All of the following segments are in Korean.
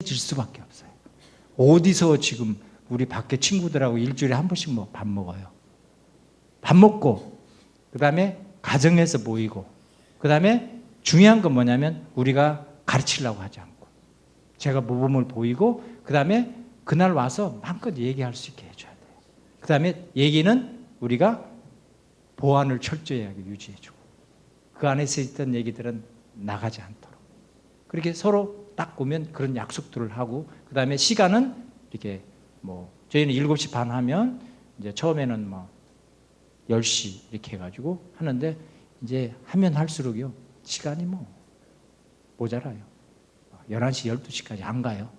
가까워질 수밖에 없어요. 어디서 지금 우리 밖에 친구들하고 일주일에 한 번씩 밥 먹어요. 밥 먹고 그 다음에 가정에서 모이고 그 다음에 중요한 건 뭐냐면 우리가 가르치려고 하지 않고 제가 모범을 보이고 그 다음에 그날 와서 마음껏 얘기할 수 있게 해줘야 돼요. 그 다음에 얘기는 우리가 보안을 철저히 유지해주고 그 안에서 있던 얘기들은 나가지 않도록 그렇게 서로 딱 보면 그런 약속들을 하고 그 다음에 시간은 이렇게 저희는 7시 반 하면 이제 처음에는 10시 이렇게 해가지고 하는데 이제 하면 할수록요 시간이 모자라요. 11시 12시까지 안 가요.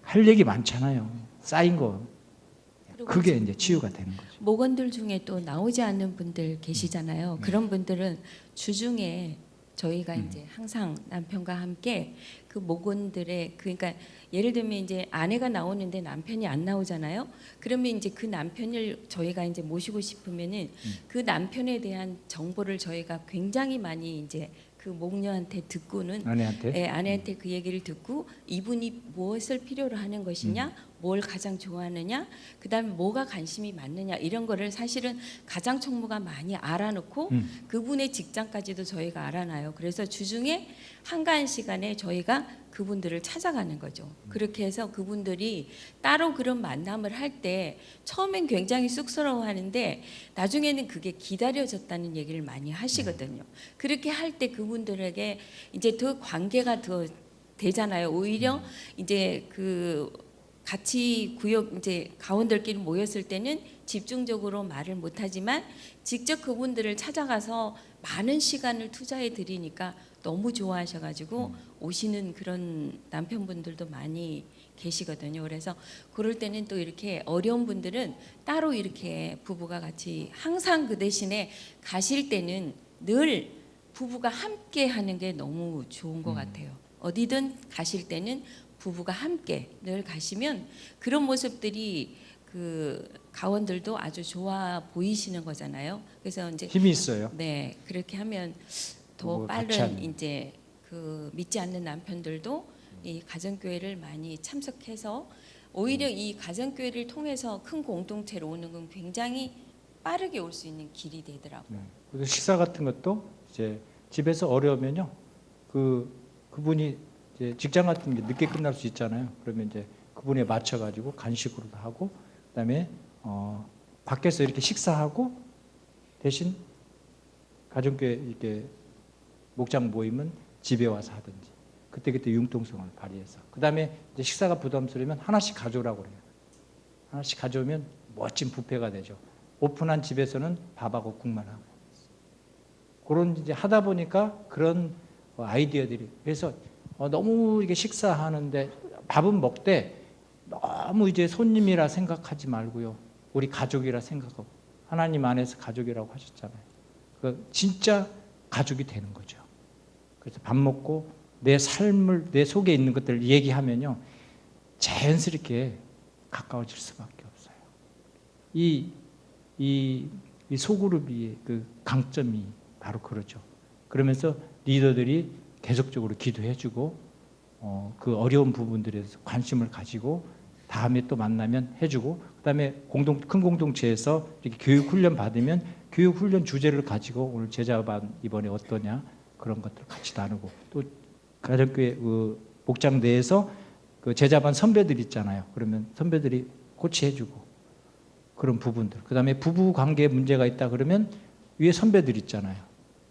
할 얘기 많잖아요. 쌓인 거. 그게 이제 치유가 되는 거죠. 목원들 중에 또 나오지 않는 분들 계시잖아요. 그런 분들은 주중에 저희가 이제 항상 남편과 함께 그 목원들의 그러니까 예를 들면 이제 아내가 나오는데 남편이 안 나오잖아요. 그러면 이제 그 남편을 저희가 이제 모시고 싶으면은 그 남편에 대한 정보를 저희가 굉장히 많이 이제 그 목녀한테 듣고는 아내한테? 아내한테 그 얘기를 듣고 이분이 무엇을 필요로 하는 것이냐, 뭘 가장 좋아하느냐, 그다음에 뭐가 관심이 많느냐 이런 거를 사실은 가장 총무가 많이 알아놓고 그분의 직장까지도 저희가 알아놔요. 그래서 주중에 한가한 시간에 저희가 그분들을 찾아가는 거죠. 그렇게 해서 그분들이 따로 그런 만남을 할 때 처음엔 굉장히 쑥스러워하는데 나중에는 그게 기다려졌다는 얘기를 많이 하시거든요. 그렇게 할 때 그분들에게 이제 더 관계가 더 되잖아요. 오히려 이제 그 같이 구역 이제 가원들끼리 모였을 때는 집중적으로 말을 못하지만 직접 그분들을 찾아가서 많은 시간을 투자해 드리니까 너무 좋아하셔가지고 오시는 그런 남편분들도 많이 계시거든요. 그래서 그럴 때는 또 이렇게 어려운 분들은 따로 이렇게 부부가 같이 항상 그 대신에 가실 때는 늘 부부가 함께 하는 게 너무 좋은 것 같아요. 어디든 가실 때는 부부가 함께 늘 가시면 그런 모습들이 그 가원들도 아주 좋아 보이시는 거잖아요. 그래서 이제 힘이 있어요. 네, 그렇게 하면 더 빠른 이제 그 믿지 않는 남편들도 이 가정교회를 많이 참석해서 오히려 이 가정교회를 통해서 큰 공동체로 오는 건 굉장히 빠르게 올 수 있는 길이 되더라고요. 그리고 식사 같은 것도 이제 집에서 어려우면요, 그분이 이제 직장 같은 게 늦게 끝날 수 있잖아요. 그러면 이제 그분에 맞춰가지고 간식으로도 하고, 그다음에 밖에서 이렇게 식사하고 대신 가정교회 이렇게 목장 모임은 집에 와서 하든지 그때 융통성을 발휘해서 그다음에 이제 식사가 부담스러우면 하나씩 가져오라고 그래요. 하나씩 가져오면 멋진 뷔페가 되죠. 오픈한 집에서는 밥하고 국만 하고 그런 이제 하다 보니까 그런 아이디어들이 그래서 너무 이게 식사하는데 밥은 먹되 너무 이제 손님이라 생각하지 말고요. 우리 가족이라 생각하고 하나님 안에서 가족이라고 하셨잖아요. 그 진짜 가족이 되는 거죠. 그래서 밥 먹고 내 삶을 내 속에 있는 것들을 얘기하면요 자연스럽게 가까워질 수밖에 없어요. 이 소그룹이 그 강점이 바로 그러죠. 그러면서 리더들이 계속적으로 기도해주고 그 어려운 부분들에 대해서 관심을 가지고 다음에 또 만나면 해주고 그다음에 큰 공동체에서 이렇게 교육 훈련 받으면 교육 훈련 주제를 가지고 오늘 제자반 이번에 어떠냐 그런 것들 같이 나누고 또 가정교회 그 목장 내에서 그 제자반 선배들 있잖아요. 그러면 선배들이 코치해주고 그런 부분들. 그다음에 부부 관계에 문제가 있다 그러면 위에 선배들 있잖아요.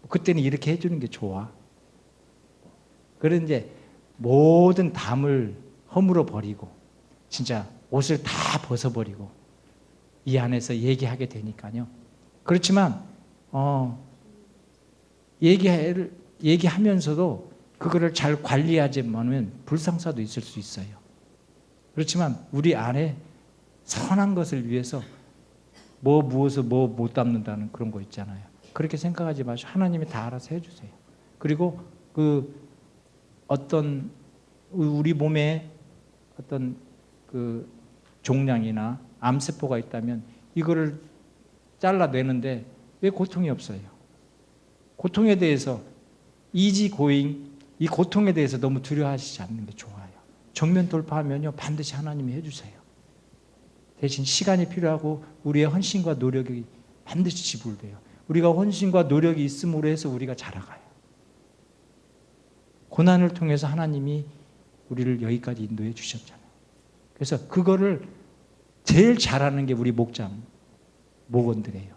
그때는 이렇게 해주는 게 좋아. 그런 이제 모든 담을 허물어 버리고 진짜 옷을 다 벗어버리고 이 안에서 얘기하게 되니까요. 그렇지만 얘기하면서도 그거를 잘 관리하지 않으면 불상사도 있을 수 있어요. 그렇지만 우리 안에 선한 것을 위해서 무엇을 못 담는다는 그런 거 있잖아요. 그렇게 생각하지 마시고 하나님이 다 알아서 해주세요. 그리고 그 어떤 우리 몸에 어떤 그 종양이나 암세포가 있다면 이거를 잘라내는데 왜 고통이 없어요? 고통에 대해서 이지 고잉 이 고통에 대해서 너무 두려워하시지 않는 게 좋아요. 정면 돌파하면요 반드시 하나님이 해주세요. 대신 시간이 필요하고 우리의 헌신과 노력이 반드시 지불돼요. 우리가 헌신과 노력이 있음으로 해서 우리가 자라가요. 고난을 통해서 하나님이 우리를 여기까지 인도해 주셨잖아요. 그래서 그거를 제일 잘하는 게 우리 목원들이에요.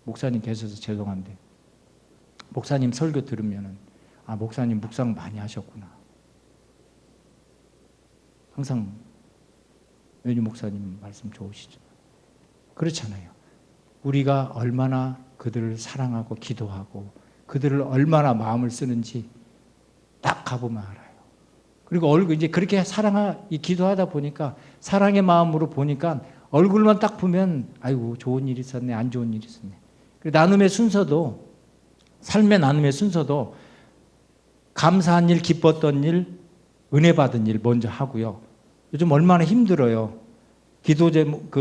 목사님 계셔서 죄송한데 목사님 설교 들으면은 아 목사님 묵상 많이 하셨구나. 항상 연유 목사님 말씀 좋으시죠. 그렇잖아요. 우리가 얼마나 그들을 사랑하고 기도하고 그들을 얼마나 마음을 쓰는지 딱 가보면 알아요. 그리고 얼굴 이제 그렇게 기도하다 보니까 사랑의 마음으로 보니까 얼굴만 딱 보면 아이고 좋은 일이 있었네, 안 좋은 일이 있었네. 나눔의 순서도 삶의 나눔의 순서도 감사한 일, 기뻤던 일, 은혜 받은 일 먼저 하고요. 요즘 얼마나 힘들어요. 기도 제목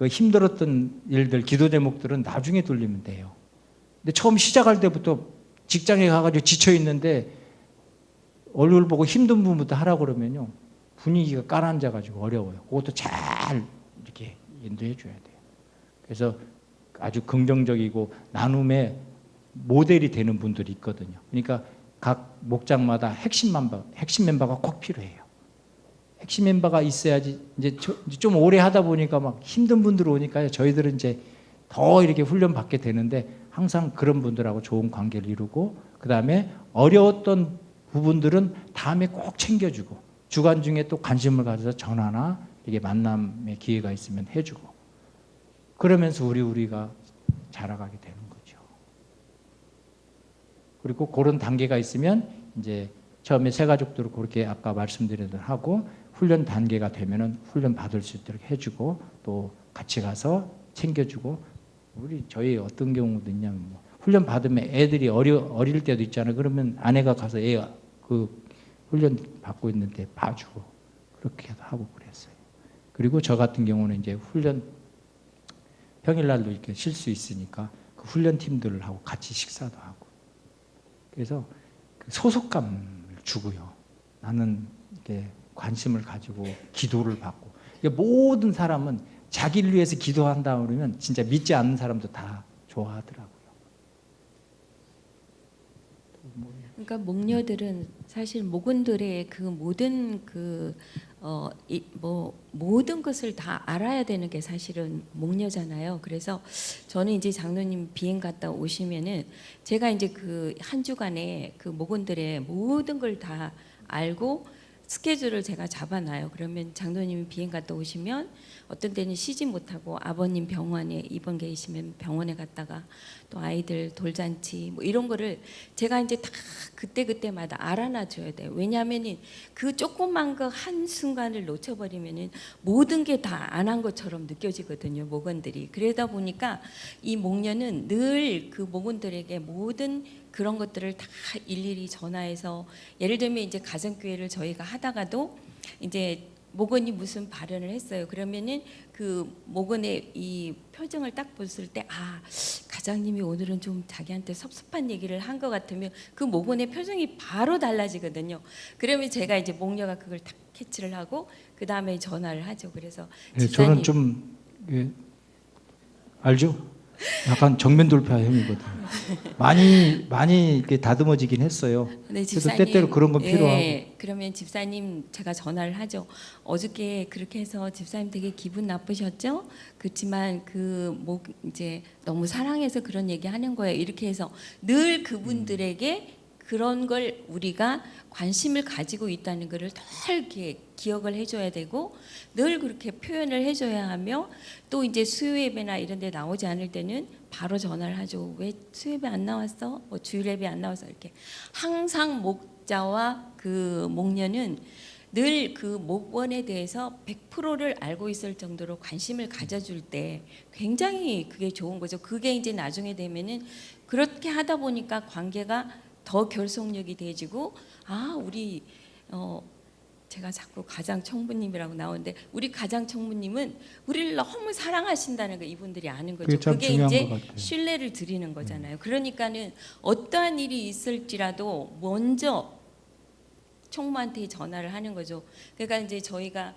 힘들었던 일들, 기도 제목들은 나중에 돌리면 돼요. 근데 처음 시작할 때부터 직장에 가가지고 지쳐 있는데 얼굴 보고 힘든 부분부터 하라고 그러면요 분위기가 깔아앉아가지고 어려워요. 그것도 잘 이렇게 인도해 줘야 돼요. 그래서 아주 긍정적이고 나눔의 모델이 되는 분들이 있거든요. 그러니까 각 목장마다 핵심 멤버가 꼭 필요해요. 핵심 멤버가 있어야지 이제 좀 오래 하다 보니까 막 힘든 분들 오니까요. 저희들은 이제 더 이렇게 훈련 받게 되는데 항상 그런 분들하고 좋은 관계를 이루고 그다음에 어려웠던 부분들은 다음에 꼭 챙겨주고 주간 중에 또 관심을 가져서 전화나 이게 만남의 기회가 있으면 해주고 그러면서 우리가 자라가게 되는 거죠. 그리고 그런 단계가 있으면 이제 처음에 새가족들을 그렇게 아까 말씀드린 대로 하고 훈련 단계가 되면은 훈련 받을 수 있도록 해주고 또 같이 가서 챙겨주고 저희 어떤 경우도 있냐면 뭐 훈련 받으면 애들이 어릴 때도 있잖아요. 그러면 아내가 가서 그 훈련 받고 있는데 봐주고 그렇게 하고 그랬어요. 그리고 저 같은 경우는 이제 훈련 평일날도 이렇게 쉴 수 있으니까 그 훈련 팀들하고 같이 식사도 하고 그래서 그 소속감을 주고요. 나는 이렇게 관심을 가지고 기도를 받고 모든 사람은 자기를 위해서 기도한다 그러면 진짜 믿지 않는 사람도 다 좋아하더라고요. 그러니까 목녀들은 사실 목원들의 그 모든 모든 것을 다 알아야 되는 게 사실은 목녀잖아요. 그래서 저는 이제 장로님 비행 갔다 오시면은 제가 이제 그 한 주간에 그 목원들의 모든 걸 다 알고 스케줄을 제가 잡아놔요. 그러면 장로님이 비행 갔다 오시면 어떤 때는 쉬지 못하고 아버님 병원에 입원 계시면 병원에 갔다가 또 아이들 돌잔치 뭐 이런 거를 제가 이제 다 그때마다 알아놔 줘야 돼요. 왜냐하면 그 조그만 거 한 순간을 놓쳐버리면 모든 게 다 안 한 것처럼 느껴지거든요. 목원들이. 그러다 보니까 이 목녀는 늘 그 목원들에게 모든 그런 것들을 다 일일이 전화해서 예를 들면 이제 가정교회를 저희가 하다가도 이제 목원이 무슨 발언을 했어요. 그러면은 그 목원의 이 표정을 딱 봤을 때 아 가장님이 오늘은 좀 자기한테 섭섭한 얘기를 한 것 같으면 그 목원의 표정이 바로 달라지거든요. 그러면 제가 이제 목녀가 그걸 딱 캐치를 하고 그 다음에 전화를 하죠. 그래서 네, 저는 좀 알죠? 약간 정면 돌파 형이거든요. 많이 이렇게 다듬어지긴 했어요. 네, 그래서 집사님, 때때로 그런 건 필요하고. 예, 그러면 집사님 제가 전화를 하죠. 어저께 그렇게 해서 집사님 되게 기분 나쁘셨죠? 그렇지만 이제 너무 사랑해서 그런 얘기 하는 거예요. 이렇게 해서 늘 그분들에게 그런 걸 우리가 관심을 가지고 있다는 것을 더 이렇게 기억을 해줘야 되고 늘 그렇게 표현을 해줘야 하며 또 이제 수요예배나 이런 데 나오지 않을 때는 바로 전화를 하죠. 왜 수요예배 안 나왔어? 뭐 주일예배 안 나왔어? 이렇게 항상 목자와 그 목녀는 늘 그 목원에 대해서 100%를 알고 있을 정도로 관심을 가져줄 때 굉장히 그게 좋은 거죠. 그게 이제 나중에 되면은 그렇게 하다 보니까 관계가 더 결속력이 돼지고 우리 제가 자꾸 가장 청부님이라고 나오는데 우리 가장 청부님은 우리를 너무 사랑하신다는 거 이분들이 아는 거죠. 그게 이제 신뢰를 드리는 거잖아요. 그러니까는 어떠한 일이 있을지라도 먼저 총무한테 전화를 하는 거죠. 그러니까 이제 저희가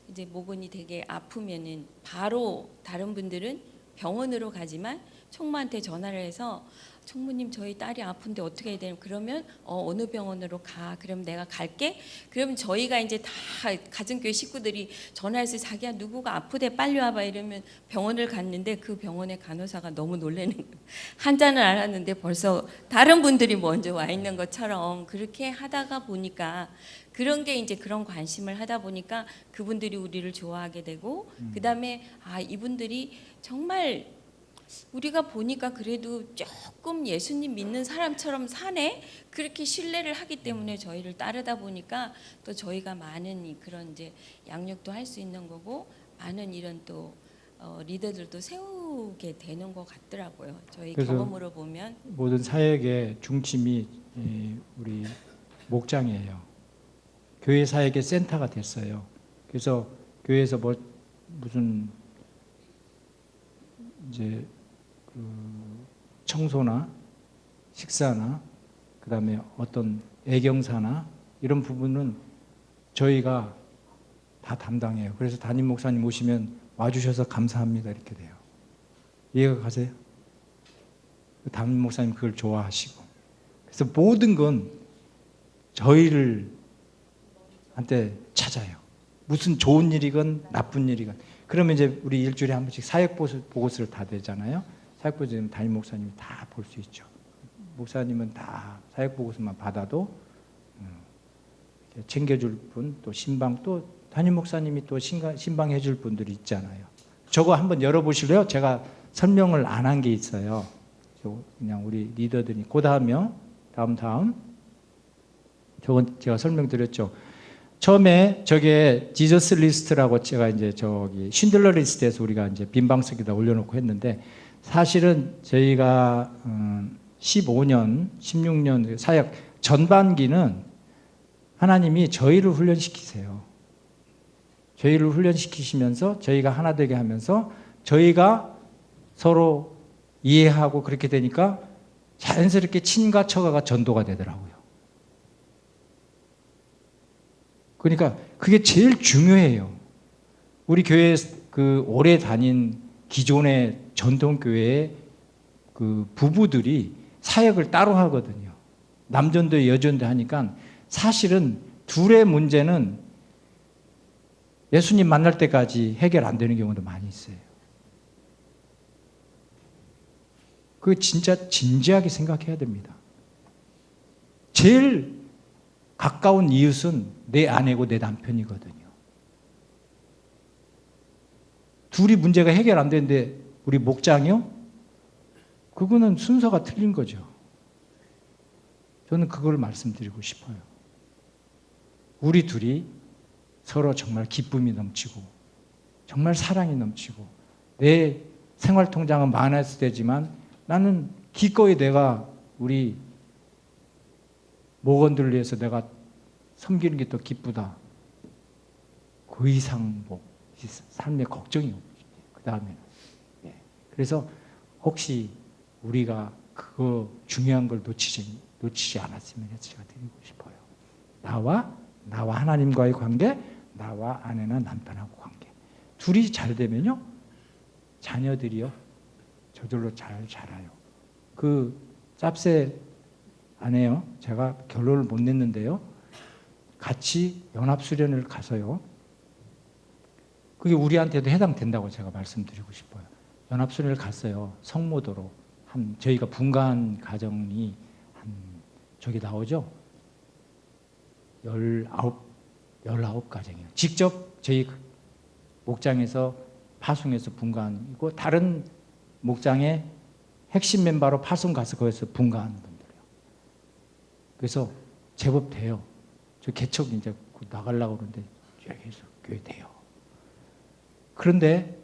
이제 모건이 되게 아프면은 바로 다른 분들은 병원으로 가지만 총무한테 전화를 해서 총무님 저희 딸이 아픈데 어떻게 해야 되나 그러면 어느 병원으로 가 그럼 내가 갈게 그러면 저희가 이제 다 가정교회 식구들이 전화해서 자기야 누구가 아프대 빨리 와봐 이러면 병원을 갔는데 그 병원의 간호사가 너무 놀라는 거예요. 환자는 알았는데 벌써 다른 분들이 먼저 와 있는 것처럼 그렇게 하다가 보니까 그런 게 이제 그런 관심을 하다 보니까 그분들이 우리를 좋아하게 되고 그다음에 이분들이 정말 우리가 보니까 그래도 조금 예수님 믿는 사람처럼 사네 그렇게 신뢰를 하기 때문에 저희를 따르다 보니까 또 저희가 많은 그런 이제 양육도 할 수 있는 거고 많은 이런 또 리더들도 세우게 되는 것 같더라고요. 저희 경험으로 보면 모든 사역의 중심이 우리 목장이에요. 교회 사역의 센터가 됐어요. 그래서 교회에서 무슨 이제 청소나 식사나 그다음에 어떤 애경사나 이런 부분은 저희가 다 담당해요. 그래서 담임 목사님 오시면 와주셔서 감사합니다 이렇게 돼요. 이해가 가세요? 담임 목사님 그걸 좋아하시고 그래서 모든 건 저희를 한테 찾아요. 무슨 좋은 일이건 나쁜 일이건 그러면 이제 우리 일주일에 한 번씩 사역 보고서를 다 되잖아요. 사역 보고서는 담임 목사님이 다 볼 수 있죠. 목사님은 다 사역 보고서만 받아도 챙겨줄 분, 또 신방, 또 담임 목사님이 또 신방해줄 분들이 있잖아요. 저거 한번 열어보실래요? 제가 설명을 안 한 게 있어요. 그냥 우리 리더들이 다음. 저건 제가 설명드렸죠. 처음에 저게 지저스 리스트라고 제가 이제 저기 신들러 리스트에서 우리가 이제 빈방석에다 올려놓고 했는데 사실은 저희가 15년, 16년 사역 전반기는 하나님이 저희를 훈련시키세요. 저희를 훈련시키시면서 저희가 하나 되게 하면서 저희가 서로 이해하고 그렇게 되니까 자연스럽게 친가 처가가 전도가 되더라고요. 그러니까 그게 제일 중요해요. 우리 교회 그 오래 다닌 기존의 전통교회의 그 부부들이 사역을 따로 하거든요. 남전도 여전도 하니까 사실은 둘의 문제는 예수님 만날 때까지 해결 안 되는 경우도 많이 있어요. 그거 진짜 진지하게 생각해야 됩니다. 제일 가까운 이웃은 내 아내고 내 남편이거든요. 둘이 문제가 해결 안 되는데 우리 목장이요? 그거는 순서가 틀린 거죠. 저는 그걸 말씀드리고 싶어요. 우리 둘이 서로 정말 기쁨이 넘치고 정말 사랑이 넘치고 내 생활통장은 많아서 되지만 나는 기꺼이 내가 우리 목원들을 위해서 내가 섬기는 게 더 기쁘다. 그 이상 삶의 걱정이 없지. 그 다음에는. 그래서 혹시 우리가 그거 중요한 걸 놓치지 않았으면 해서 제가 드리고 싶어요. 나와 하나님과의 관계, 나와 아내나 남편하고 관계. 둘이 잘 되면요. 자녀들이요. 저절로 잘 자라요. 그 짭새 아내요. 제가 결론을 못 냈는데요. 같이 연합수련을 가서요. 그게 우리한테도 해당된다고 제가 말씀드리고 싶어요. 연합수련을 갔어요. 성모도로. 저희가 분가한 가정이 저기 나오죠? 19가정이에요. 직접 저희 목장에서 파송해서 분가한, 다른 목장의 핵심 멤버로 파송 가서 거기서 분가하는 분들이에요. 그래서 제법 돼요. 저 개척 이제 나가려고 그러는데 계속 교회 돼요. 그런데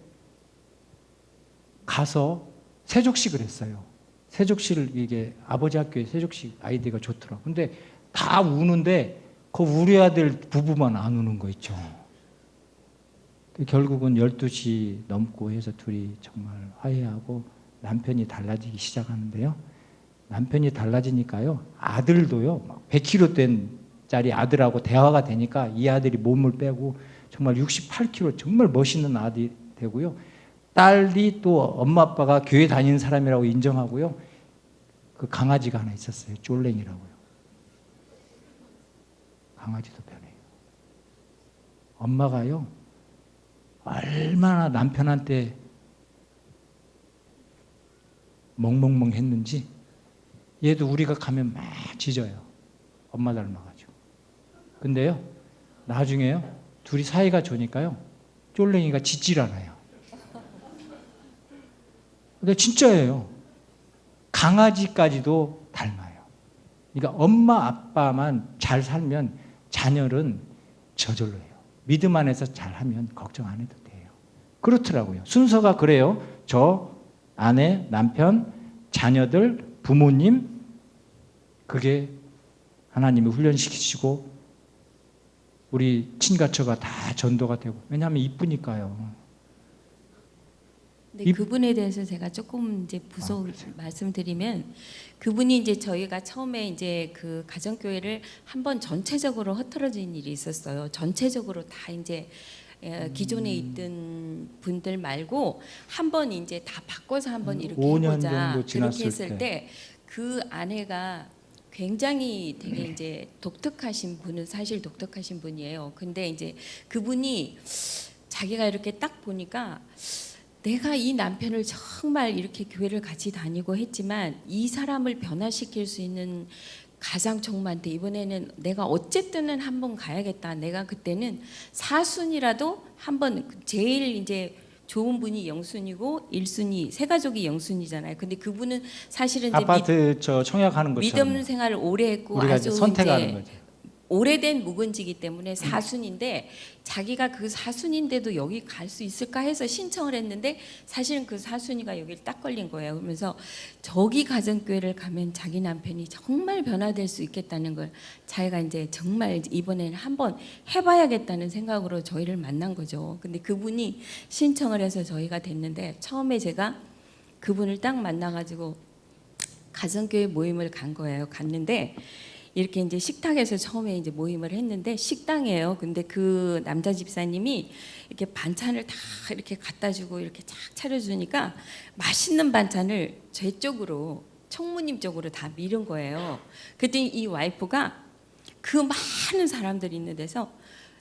가서 세족식을 했어요. 세족식을 이게 아버지 학교에 세족식 아이디가 좋더라고. 근데 다 우는데 그 우리 아들 부부만 안 우는 거 있죠. 결국은 12시 넘고 해서 둘이 정말 화해하고 남편이 달라지기 시작하는데요. 남편이 달라지니까요. 아들도요. 100kg 된 살짜리 아들하고 대화가 되니까 이 아들이 몸을 빼고 정말 68kg 정말 멋있는 아들이 되고요. 딸이 또 엄마 아빠가 교회 다니는 사람이라고 인정하고요. 그 강아지가 하나 있었어요. 쫄랭이라고요. 강아지도 변해요. 엄마가요. 얼마나 남편한테 멍멍멍 했는지 얘도 우리가 가면 막 짖어요. 엄마 닮아가지고. 근데요. 나중에요. 둘이 사이가 좋으니까요. 쫄랭이가 짖질 않아요. 근데 진짜예요. 강아지까지도 닮아요. 그러니까 엄마 아빠만 잘 살면 자녀는 저절로 해요. 믿음 안에서 잘하면 걱정 안 해도 돼요. 그렇더라고요. 순서가 그래요. 저, 아내, 남편, 자녀들, 부모님, 그게 하나님이 훈련시키시고 우리 친가처가 다 전도가 되고. 왜냐하면 이쁘니까요. 네, 그분에 대해서 제가 조금 이제 말씀드리면, 그분이 이제 저희가 처음에 이제 그 가정교회를 한번 전체적으로 흐트러진 일이 있었어요. 전체적으로 다 이제 기존에 있던 분들 말고 한번 이제 다 바꿔서 한번 이렇게 5년 해보자. 정도 지났을 그렇게 했을 때 그 아내가 굉장히 되게 이제 독특하신 분은 사실 독특하신 분이에요. 근데 이제 그분이 자기가 이렇게 딱 보니까 내가 이 남편을 정말 이렇게 교회를 같이 다니고 했지만 이 사람을 변화시킬 수 있는 가장 총무한테 이번에는 내가 어쨌든은 한번 가야겠다. 내가 그때는 사순이라도 한번 제일 이제 좋은 분이 영순이고 1순위 세 가족이 영순이잖아요. 근데 그분은 사실은 이제 아파트 저 청약하는 것처럼 믿음 생활을 오래 했고 우리가 아주 이제 선택하는 이제 거죠. 오래된 묵은지기 때문에 사순인데 자기가 그 사순인데도 여기 갈 수 있을까 해서 신청을 했는데 사실은 그 사순이가 여기를 딱 걸린 거예요. 그러면서 저기 가정교회를 가면 자기 남편이 정말 변화될 수 있겠다는 걸 자기가 이제 정말 이번에는 한번 해봐야겠다는 생각으로 저희를 만난 거죠. 근데 그분이 신청을 해서 저희가 됐는데 처음에 제가 그분을 딱 만나가지고 가정교회 모임을 간 거예요. 갔는데 이렇게 이제 식탁에서 처음에 이제 모임을 했는데 식당이에요. 근데 그 남자 집사님이 이렇게 반찬을 다 이렇게 갖다 주고 이렇게 쫙 차려주니까 맛있는 반찬을 제 쪽으로 총무님 쪽으로 다 밀은 거예요. 그랬더니 이 와이프가 그 많은 사람들이 있는 데서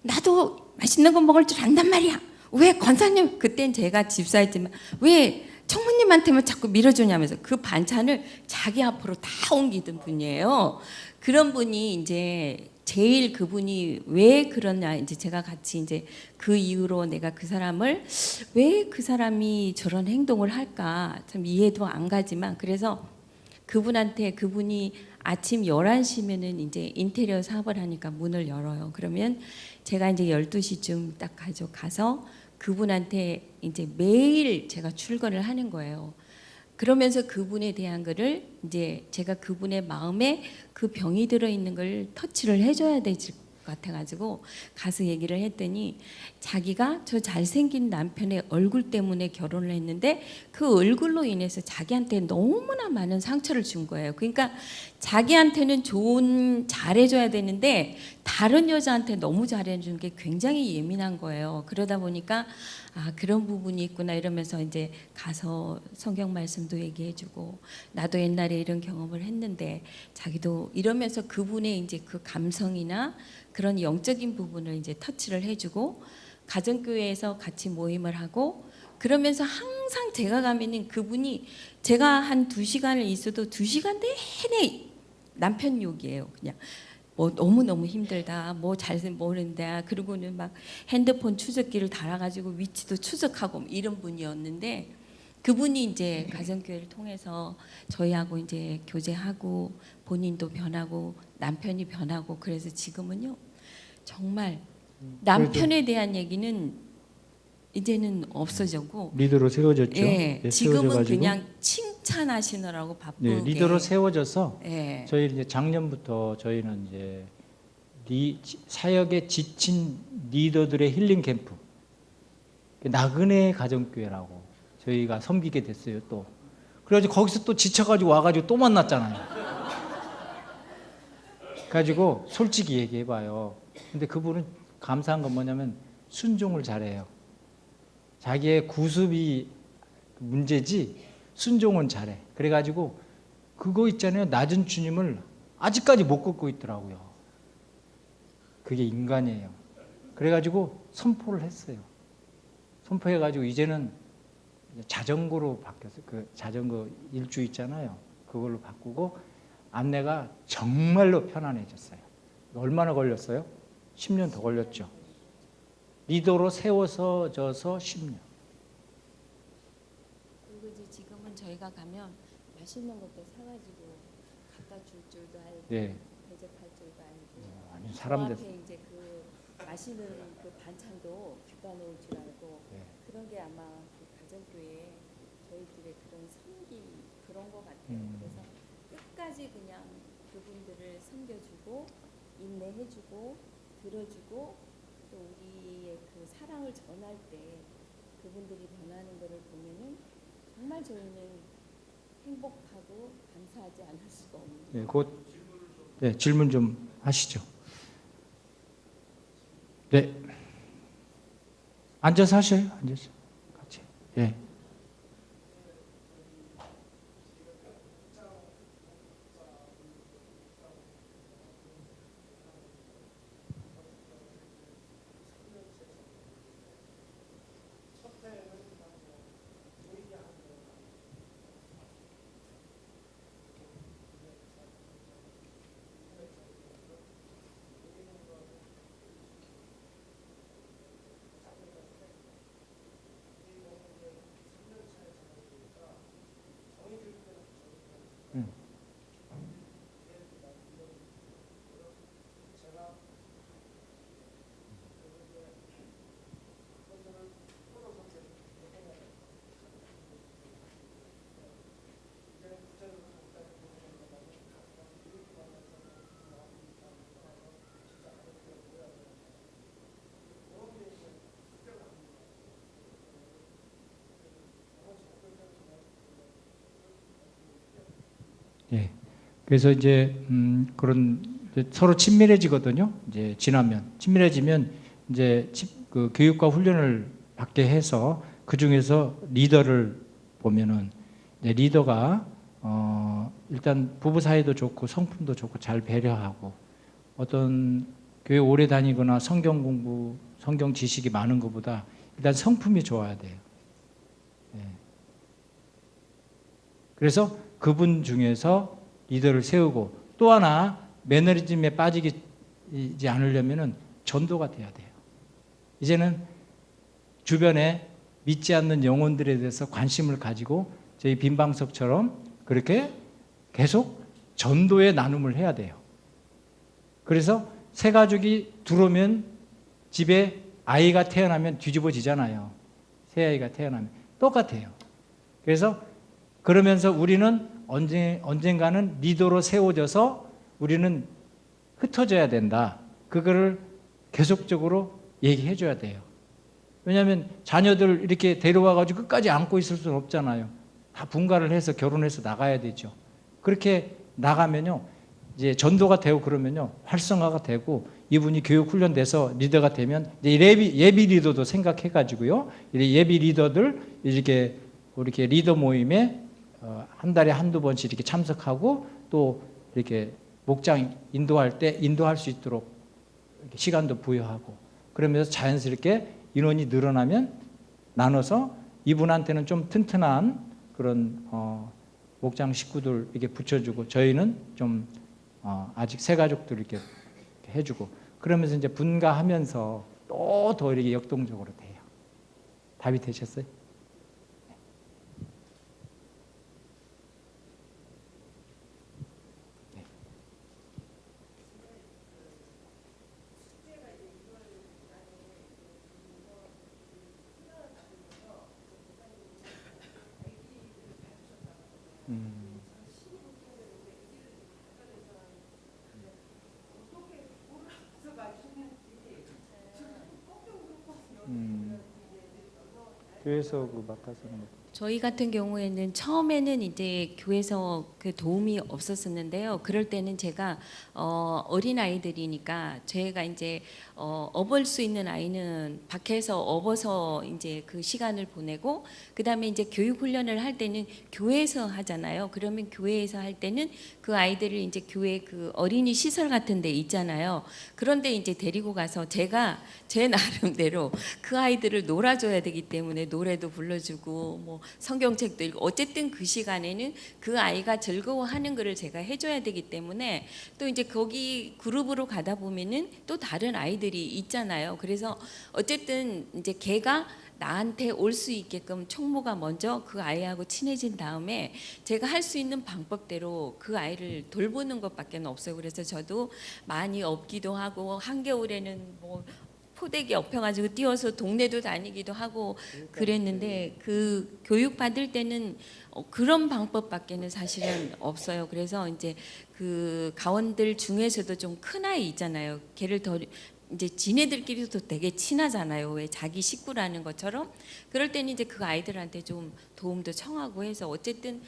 나도 맛있는 거 먹을 줄 안단 말이야. 왜 권사님 그땐 제가 집사였지만 왜 총무님한테만 자꾸 밀어주냐면서 그 반찬을 자기 앞으로 다 옮기던 분이에요. 그런 분이 이제 제일 그분이 왜 그러냐 이제 제가 같이 이제 그 이후로 내가 그 사람을 왜 그 사람이 저런 행동을 할까 참 이해도 안 가지만 그래서 그분한테 그분이 아침 11시면은 이제 인테리어 사업을 하니까 문을 열어요. 그러면 제가 이제 12시쯤 딱 가서 그분한테 이제 매일 제가 출근을 하는 거예요. 그러면서 그분에 대한 거를 이제 제가 그분의 마음에 그 병이 들어 있는 걸 터치를 해줘야 될 것 같아가지고 가서 얘기를 했더니 자기가 저 잘생긴 남편의 얼굴 때문에 결혼을 했는데 그 얼굴로 인해서 자기한테 너무나 많은 상처를 준 거예요. 그러니까 자기한테는 잘해줘야 되는데 다른 여자한테 너무 잘해주는 게 굉장히 예민한 거예요. 그러다 보니까 아 그런 부분이 있구나 이러면서 이제 가서 성경 말씀도 얘기해주고 나도 옛날에 이런 경험을 했는데 자기도 이러면서 그분의 이제 그 감성이나 그런 영적인 부분을 이제 터치를 해주고 가정교회에서 같이 모임을 하고 그러면서 항상 제가 가면은 그분이 제가 한 2시간을 있어도 2시간 내내 남편 욕이에요. 그냥 뭐 너무너무 힘들다. 뭐 잘 모른다. 그리고는 막 핸드폰 추적기를 달아가지고 위치도 추적하고 이런 분이었는데 그분이 이제 가정교회를 통해서 저희하고 이제 교제하고 본인도 변하고 남편이 변하고 그래서 지금은요 정말 남편에 대한 얘기는 이제는 없어졌고 리더로 세워졌죠. 예, 네, 지금은 세워져가지고. 그냥 칭찬하시느라고 바쁘게 네, 리더로 세워져서 예. 저희 이제 작년부터 저희는 이제 사역에 지친 리더들의 힐링 캠프 나그네 가정교회라고 저희가 섬기게 됐어요. 또 그래가지고 거기서 또 지쳐가지고 와가지고 또 만났잖아요. 가지고 솔직히 얘기해봐요. 근데 그분은 감사한 건 뭐냐면 순종을 잘해요. 자기의 구습이 문제지 순종은 잘해. 그래가지고 그거 있잖아요. 낮은 주님을 아직까지 못 걷고 있더라고요. 그게 인간이에요. 그래가지고 선포를 했어요. 선포해가지고 이제는 자전거로 바뀌었어요. 그 자전거 일주 있잖아요. 그걸로 바꾸고 안내가 정말로 편안해졌어요. 얼마나 걸렸어요? 10년 더 걸렸죠. 리더로 세워서 져서 10년. 그리고 이제 지금은 저희가 가면 맛있는 것도 사가지고 갖다 줄 줄도 알고 네. 대접할 줄도 알고 아니, 그 사람들 앞에 이제 그 맛있는 그 반찬도 갖다 놓을 줄 알고 네. 그런 게 아마 그 가정교회 저희들의 그런 섬기 그런 것 같아요. 그래서 끝까지 그냥 그분들을 섬겨주고 인내해주고 들어주고 또 우리의 그 사랑을 전할 때 그분들이 변하는 것을 보면은 정말 저희는 행복하고 감사하지 않을 수가 없는. 네, 곧 네, 질문 좀 하시죠. 네. 앉아서 하셔요. 앉아서 같이. 예. 예. 그래서 이제 그런 이제 서로 친밀해지거든요. 이제 지나면 친밀해지면 이제 그 교육과 훈련을 받게 해서 그 중에서 리더를 보면은 이제 리더가 일단 부부 사이도 좋고 성품도 좋고 잘 배려하고 어떤 교회 오래 다니거나 성경 공부, 성경 지식이 많은 것보다 일단 성품이 좋아야 돼요. 예. 그래서 그분 중에서 리더를 세우고 또 하나 매너리즘에 빠지지 않으려면 전도가 돼야 돼요. 이제는 주변에 믿지 않는 영혼들에 대해서 관심을 가지고 저희 빈방석처럼 그렇게 계속 전도의 나눔을 해야 돼요. 그래서 새 가족이 들어오면 집에 아이가 태어나면 뒤집어지잖아요. 새 아이가 태어나면 똑같아요. 그래서 그러면서 우리는 언젠가는 리더로 세워져서 우리는 흩어져야 된다. 그거를 계속적으로 얘기해 줘야 돼요. 왜냐하면 자녀들 이렇게 데려와가지고 끝까지 안고 있을 수는 없잖아요. 다 분가를 해서 결혼해서 나가야 되죠. 그렇게 나가면요. 이제 전도가 되고 그러면요. 활성화가 되고 이분이 교육 훈련돼서 리더가 되면 이제 예비 리더도 생각해가지고요. 예비 리더들 이렇게 리더 모임에 한 달에 한두 번씩 이렇게 참석하고 또 이렇게 목장 인도할 때 인도할 수 있도록 이렇게 시간도 부여하고 그러면서 자연스럽게 인원이 늘어나면 나눠서 이분한테는 좀 튼튼한 그런 목장 식구들 이렇게 붙여주고 저희는 좀 아직 새 가족들 이렇게 해주고 그러면서 이제 분가하면서 또 더 이렇게 역동적으로 돼요. 답이 되셨어요? 교회에서 그 맡아서 하는 거. 저희 같은 경우에는 처음에는 이제 교회에서 그 도움이 없었었는데요. 그럴 때는 제가 어린 아이들이니까 제가 이제 업을 수 있는 아이는 밖에서 업어서 이제 그 시간을 보내고, 그다음에 이제 교육 훈련을 할 때는 교회에서 하잖아요. 그러면 교회에서 할 때는 그 아이들을 이제 교회 그 어린이 시설 같은 데 있잖아요. 그런데 이제 데리고 가서 제가 제 나름대로 그 아이들을 놀아줘야 되기 때문에 노래도 불러주고 뭐 성경책도 읽고, 어쨌든 그 시간에는 그 아이가 즐거워하는 거를 제가 해줘야 되기 때문에, 또 이제 거기 그룹으로 가다 보면은 또 다른 아이들이 있잖아요. 그래서 어쨌든 이제 걔가 나한테 올 수 있게끔 총무가 먼저 그 아이하고 친해진 다음에 제가 할 수 있는 방법대로 그 아이를 돌보는 것밖에 없어요. 그래서 저도 많이 업기도 하고, 한겨울에는 뭐 포대기 엎혀가지고 뛰어서 동네도 다니기도 하고 그랬는데, 그 교육 받을 때는 그런 방법밖에는 사실은 없어요. 그래서 이제 그 가원들 중에서도 좀 큰 아이 있잖아요. 걔를 더 이제 지네들끼리도 되게 친하잖아요. 왜 자기 식구라는 것처럼. 그럴 때는 이제 그 아이들한테 좀 도움도 청하고 해서 어쨌든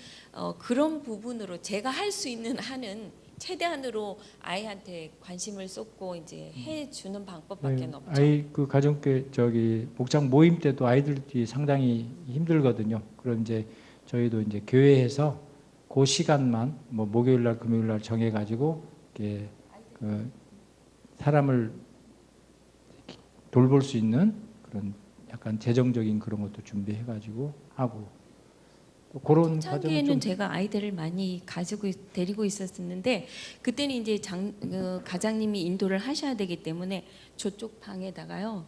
그런 부분으로 제가 할 수 있는 한은 최대한으로 아이한테 관심을 쏟고 이제 해주는 방법밖에 없죠. 아이 그 가정교회 저기 목장 모임 때도 아이들이 상당히 힘들거든요. 그럼 이제 저희도 이제 교회에서 그 시간만 뭐 목요일 날 금요일 날 정해 가지고 이렇게 그 사람을 돌볼 수 있는 그런 약간 재정적인 그런 것도 준비해 가지고 하고, 또 그런 과정은 초창기에는 좀 제가 아이들을 많이 가지고 데리고 있었는데, 그때는 이제 가장님이 인도를 하셔야 되기 때문에 저쪽 방에다가요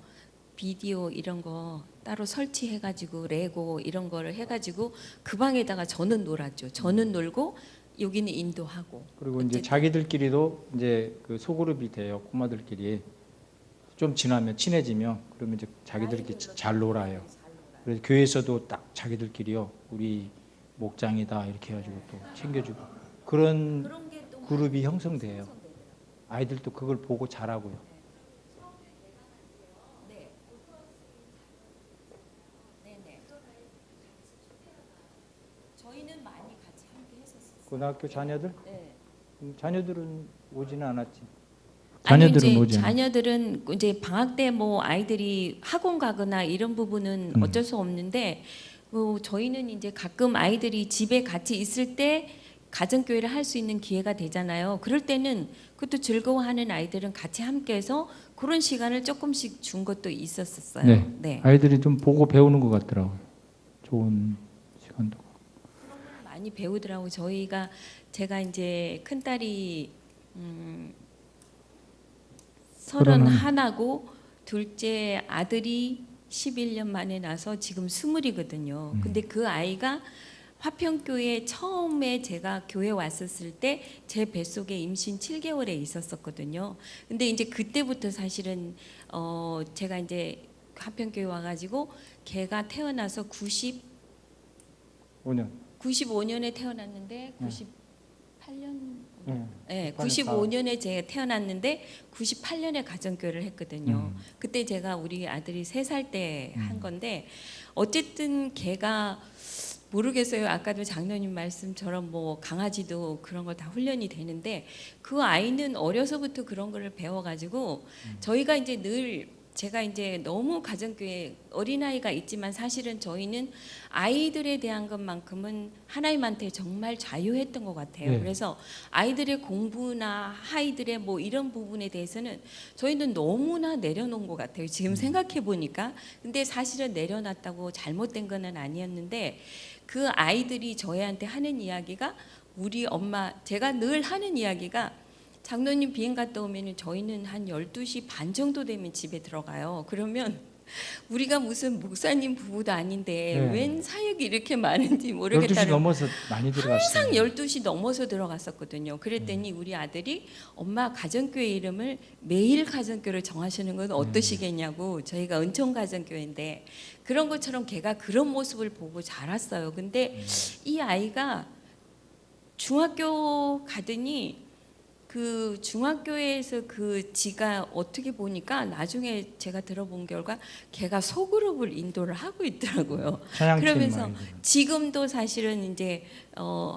비디오 이런 거 따로 설치해가지고 레고 이런 거를 해가지고 그 방에다가 저는 놀았죠. 저는 놀고 여기는 인도하고. 그리고 이제 어쨌든 자기들끼리도 이제 그 소그룹이 돼요. 꼬마들끼리 좀 지나면 친해지면 그러면 이제 자기들끼리 잘 놀아요. 그래서 교회에서도 딱 자기들끼리요, 우리 목장이다 이렇게 해가지고 또 챙겨주고 그런 그런 게또 그룹이 형성돼요. 아이들도 그걸 보고 자라고요. 네. 네네. 저희는 많이 같이 함께 했었어요. 고등학교 자녀들? 네. 자녀들은 오지는 않았지. 아니 자녀들은 이제 오지 않았지. 자녀들은 이제 방학 때 뭐 아이들이 학원 가거나 이런 부분은 어쩔 수 없는데, 뭐 저희는 이제 가끔 아이들이 집에 같이 있을 때 가정교회를 할 수 있는 기회가 되잖아요. 그럴 때는 그것도 즐거워하는 아이들은 같이 함께해서 그런 시간을 조금씩 준 것도 있었어요. 네. 네. 아이들이 좀 보고 배우는 것 같더라고요. 좋은 시간도. 많이 배우더라고. 제가 이제 큰 딸이 31하고 둘째 아들이 11년 만에 나서 지금 20이거든요. 근데 그 아이가 화평교회 처음에 제가 교회 왔었을 때 제 뱃속에 임신 7개월에 있었었거든요. 근데 이제 그때부터 사실은 제가 이제 화평교회 와가지고 걔가 태어나서 5년. 95년에 태어났는데 98년 네. 네, 95년에 제가 태어났는데 98년에 가정교회를 했거든요. 그때 제가 우리 아들이 3살 때 한 건데, 어쨌든 걔가 모르겠어요. 아까도 장로님 말씀처럼 뭐 강아지도 그런 거 다 훈련이 되는데, 그 아이는 어려서부터 그런 거를 배워가지고 저희가 이제 늘 제가 이제 너무 가정교회 어린아이가 있지만 사실은 저희는 아이들에 대한 것만큼은 하나님한테 정말 자유했던 것 같아요. 네. 그래서 아이들의 공부나 아이들의 뭐 이런 부분에 대해서는 저희는 너무나 내려놓은 것 같아요. 지금 생각해 보니까. 근데 사실은 내려놨다고 잘못된 거는 아니었는데, 그 아이들이 저희한테 하는 이야기가, 우리 엄마, 제가 늘 하는 이야기가, 장로님 비행 갔다 오면 저희는 한 12시 반 정도 되면 집에 들어가요. 그러면 우리가 무슨 목사님 부부도 아닌데 네. 웬 사역이 이렇게 많은지 12시 모르겠다는, 넘어서 많이 들어갔어요. 항상 12시 넘어서 들어갔었거든요. 그랬더니 우리 아들이 엄마 가정교회 이름을 매일 가정교회를 정하시는 건 어떠시겠냐고. 저희가 은총 가정교회인데 그런 것처럼 걔가 그런 모습을 보고 자랐어요. 근데 이 아이가 중학교 가더니 그 중학교에서 그 지가 어떻게 보니까 나중에 제가 들어본 결과 걔가 소그룹을 인도를 하고 있더라고요. 찬양팀 그러면서 아이들. 지금도 사실은 이제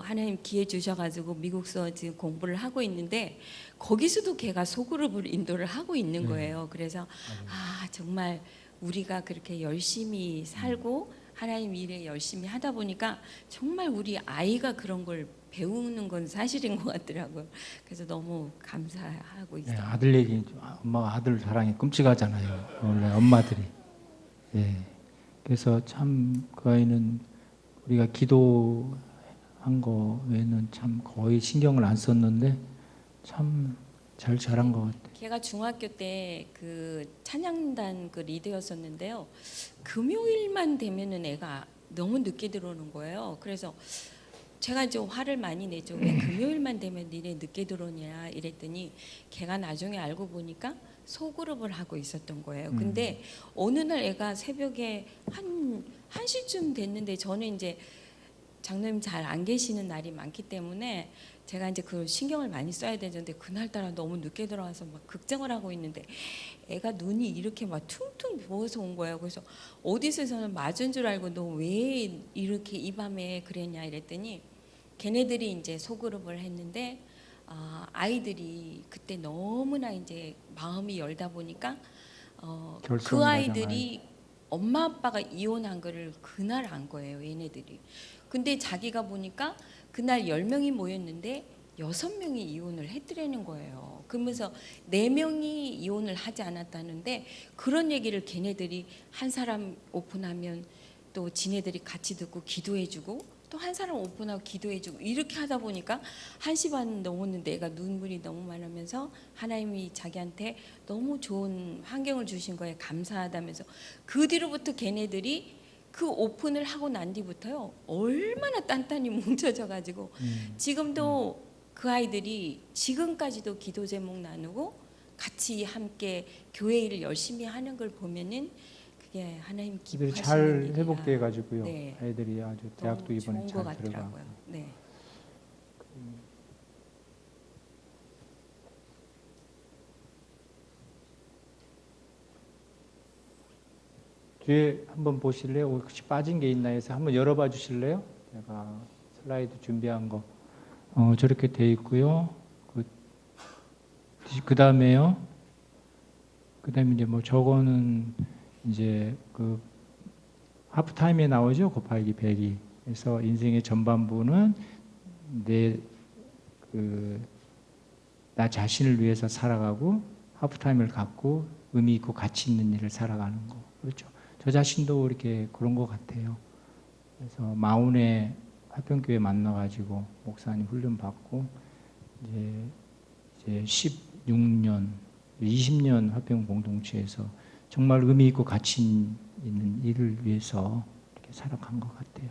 하나님 기회 주셔가지고 미국서 지금 공부를 하고 있는데 거기서도 걔가 소그룹을 인도를 하고 있는 거예요. 그래서 아 정말 우리가 그렇게 열심히 살고 하나님 일에 열심히 하다 보니까 정말 우리 아이가 그런 걸 배우는 건 사실인 것 같더라고요. 그래서 너무 감사하고 예, 있어요. 아들 얘기, 엄마가 아들 사랑이 끔찍하잖아요. 원래 엄마들이. 예. 그래서 참 그 아이는 우리가 기도한 거 외에는 참 거의 신경을 안 썼는데 참 잘 자란 것 같아요. 걔가 중학교 때 그 찬양단 그 리더였었는데요. 금요일만 되면은 애가 너무 늦게 들어오는 거예요. 그래서 제가 이제 화를 많이 내죠. 왜 금요일만 되면 니네 늦게 들어오냐 이랬더니 걔가 나중에 알고 보니까 소그룹을 하고 있었던 거예요. 근데 어느 날 애가 새벽에 한 1시쯤 됐는데 저는 이제 장로님 잘 안 계시는 날이 많기 때문에 제가 이제 그 신경을 많이 써야 되는데 그날따라 너무 늦게 들어와서 막 걱정을 하고 있는데 애가 눈이 이렇게 막 퉁퉁 부어서 온 거예요. 그래서 어디서 저는 맞은 줄 알고 너 왜 이렇게 이 밤에 그랬냐 이랬더니 걔네들이 이제 소그룹을 했는데 아이들이 그때 너무나 이제 마음이 열다 보니까 그 결성을 아이들이 엄마 아빠가 이혼한 거를 그날 안 거예요. 얘네들이. 근데 자기가 보니까 그날 10명이 모였는데 6명이 이혼을 했더라는 거예요. 그러면서 4명이 이혼을 하지 않았다는데 그런 얘기를 걔네들이 한 사람 오픈하면 또 지네들이 같이 듣고 기도해주고 또 한 사람 오픈하고 기도해주고 이렇게 하다 보니까 1시 반 넘었는데 애가 눈물이 너무 많으면서 하나님이 자기한테 너무 좋은 환경을 주신 거에 감사하다면서 그 뒤로부터 걔네들이 그 오픈을 하고 난 뒤부터요 얼마나 단단히 뭉쳐져 가지고 지금도 그 아이들이 지금까지도 기도 제목 나누고 같이 함께 교회 일을 열심히 하는 걸 보면은 그게 하나님 애들이 기뻐하시는 잘 일이라. 회복돼 가지고요. 네. 아이들이 아주 대학도 너무 이번에 좋은 잘 것 들어가고. 같더라고요. 네. 뒤에 한번 보실래요? 혹시 빠진 게 있나 해서 한번 열어봐 주실래요? 제가 슬라이드 준비한 거 저렇게 돼 있고요. 그 다음에요. 그 다음에 이제 뭐 저거는 이제 그 하프타임에 나오죠. 곱하기 100이. 그래서 인생의 전반부는 나 자신을 위해서 살아가고 하프타임을 갖고 의미 있고 가치 있는 일을 살아가는 거. 그렇죠. 저 자신도 이렇게 그런 것 같아요. 그래서 마운에 화평교회 만나가지고 목사님 훈련 받고 이제 16년, 20년 화평 공동체에서 정말 의미 있고 가치 있는 일을 위해서 이렇게 살아간 것 같아요.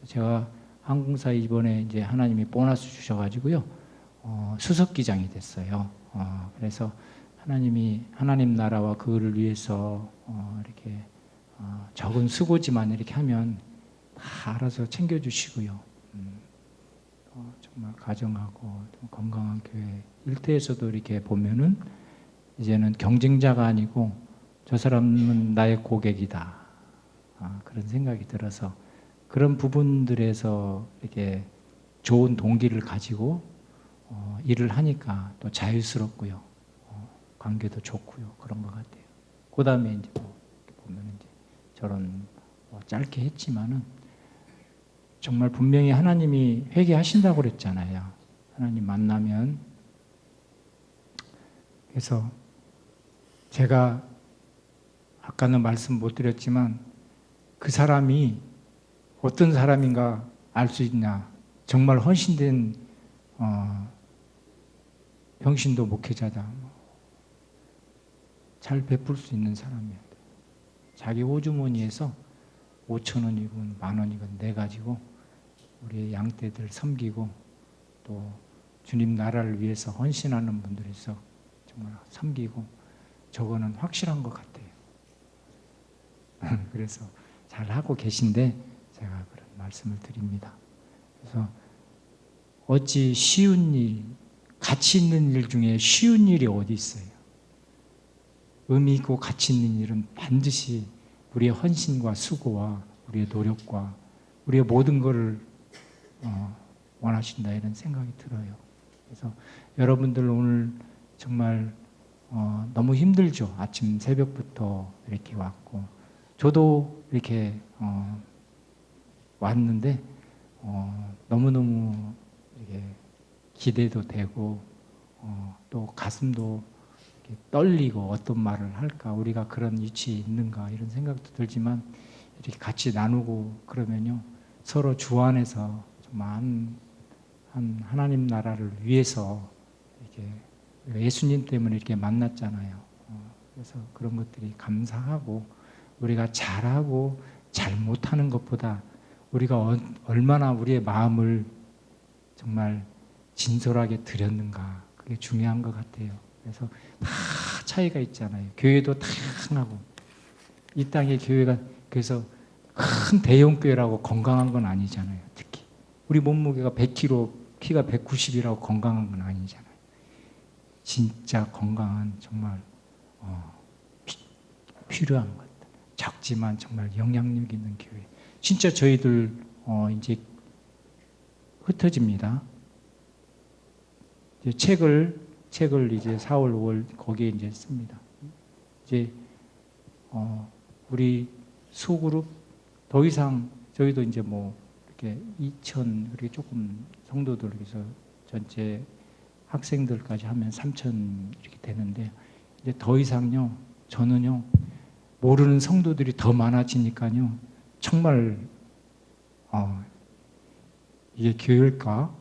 제가 항공사 이번에 이제 하나님이 보너스 주셔가지고요, 수석기장이 됐어요. 그래서 하나님 나라와 그를 위해서 이렇게 적은 수고지만 이렇게 하면 다 알아서 챙겨주시고요. 정말 가정하고 건강한 교회 일터에서도 이렇게 보면은 이제는 경쟁자가 아니고 저 사람은 나의 고객이다. 그런 생각이 들어서 그런 부분들에서 이렇게 좋은 동기를 가지고 일을 하니까 또 자유스럽고요. 관계도 좋고요. 그런 것 같아요. 그 다음에 이제 뭐 보면 이제 저런 짧게 했지만은 정말 분명히 하나님이 회개하신다고 그랬잖아요. 하나님 만나면. 그래서 제가 아까는 말씀 못 드렸지만 그 사람이 어떤 사람인가 알 수 있냐. 정말 헌신된 평신도 목회자다. 잘 베풀 수 있는 사람이야. 자기 호주머니에서 5,000원이건 10,000원이건 내가지고 우리의 양떼들 섬기고 또 주님 나라를 위해서 헌신하는 분들에서 정말 섬기고 저거는 확실한 것 같아요. 그래서 잘 하고 계신데 제가 그런 말씀을 드립니다. 그래서 어찌 쉬운 일 가치 있는 일 중에 쉬운 일이 어디 있어요? 의미 있고 가치 있는 일은 반드시 우리의 헌신과 수고와 우리의 노력과 우리의 모든 것을 원하신다 이런 생각이 들어요. 그래서 여러분들 오늘 정말 너무 힘들죠. 아침 새벽부터 이렇게 왔고 저도 이렇게 왔는데 너무너무 이렇게 기대도 되고 또 가슴도 이렇게 떨리고 어떤 말을 할까 우리가 그런 위치에 있는가 이런 생각도 들지만 이렇게 같이 나누고 그러면요 서로 주 안에서 정말 한 하나님 나라를 위해서 이렇게 우리가 예수님 때문에 이렇게 만났잖아요. 그래서 그런 것들이 감사하고 우리가 잘하고 잘못하는 것보다 우리가 얼마나 우리의 마음을 정말 진솔하게 드렸는가 그게 중요한 것 같아요. 그래서 다 차이가 있잖아요. 교회도 다양하고 이 땅의 교회가 그래서 큰 대형 교회라고 건강한 건 아니잖아요. 특히 우리 몸무게가 100kg, 키가 190이라고 건강한 건 아니잖아요. 진짜 건강한 정말 필요한 것들 작지만 정말 영향력 있는 교회. 진짜 저희들 이제 흩어집니다. 이제 책을 이제 4월, 5월 거기에 이제 씁니다. 이제 우리 소그룹 더 이상 저희도 이제 뭐 이렇게 2,000 그렇게 조금 성도들 그래서 전체 학생들까지 하면 3,000 이렇게 되는데 이제 더 이상요 저는요 모르는 성도들이 더 많아지니까요 정말 이게 교회일까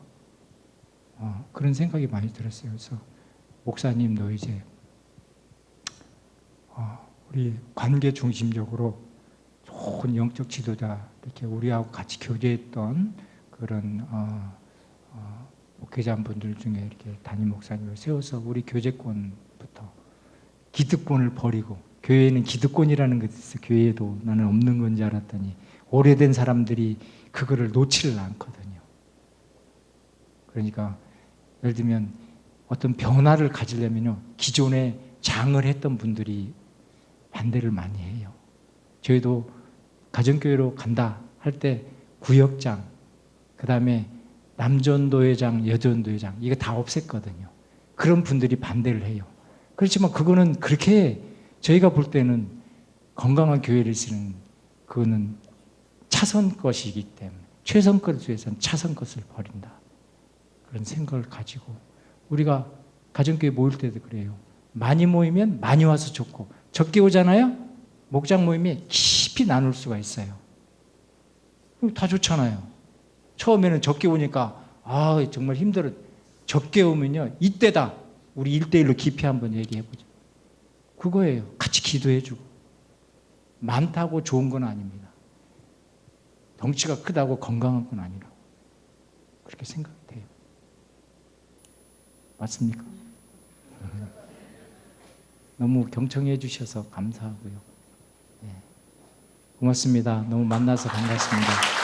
그런 생각이 많이 들었어요. 그래서 목사님도 이제 우리 관계 중심적으로 좋은 영적 지도자 이렇게 우리하고 같이 교제했던 그런 목회자분들 중에 이렇게 담임 목사님을 세워서 우리 교제권부터 기득권을 버리고 교회에는 기득권이라는 것이 있어요. 교회에도 나는 없는 건지 알았더니 오래된 사람들이 그거를 놓지를 않거든요. 그러니까 예를 들면 어떤 변화를 가지려면요 기존에 장을 했던 분들이 반대를 많이 해요. 저희도 가정교회로 간다 할 때 구역장, 그 다음에 남전도회장, 여전도회장 이거 다 없앴거든요. 그런 분들이 반대를 해요. 그렇지만 그거는 그렇게 저희가 볼 때는 건강한 교회를 쓰는 그거는 차선 것이기 때문에 최선 것을 위해서는 차선 것을 버린다. 그런 생각을 가지고 우리가 가정교회 모일 때도 그래요. 많이 모이면 많이 와서 좋고 적게 오잖아요. 목장 모임이 깊이 나눌 수가 있어요. 다 좋잖아요. 처음에는 적게 오니까 정말 힘들어. 적게 오면요 이때다. 우리 1대1로 깊이 한번 얘기해보죠. 그거예요. 같이 기도해주고 많다고 좋은 건 아닙니다. 덩치가 크다고 건강한 건 아니라고 그렇게 생각이 돼요. 맞습니까? 너무 경청해 주셔서 감사하고요. 네. 고맙습니다. 너무 만나서 반갑습니다.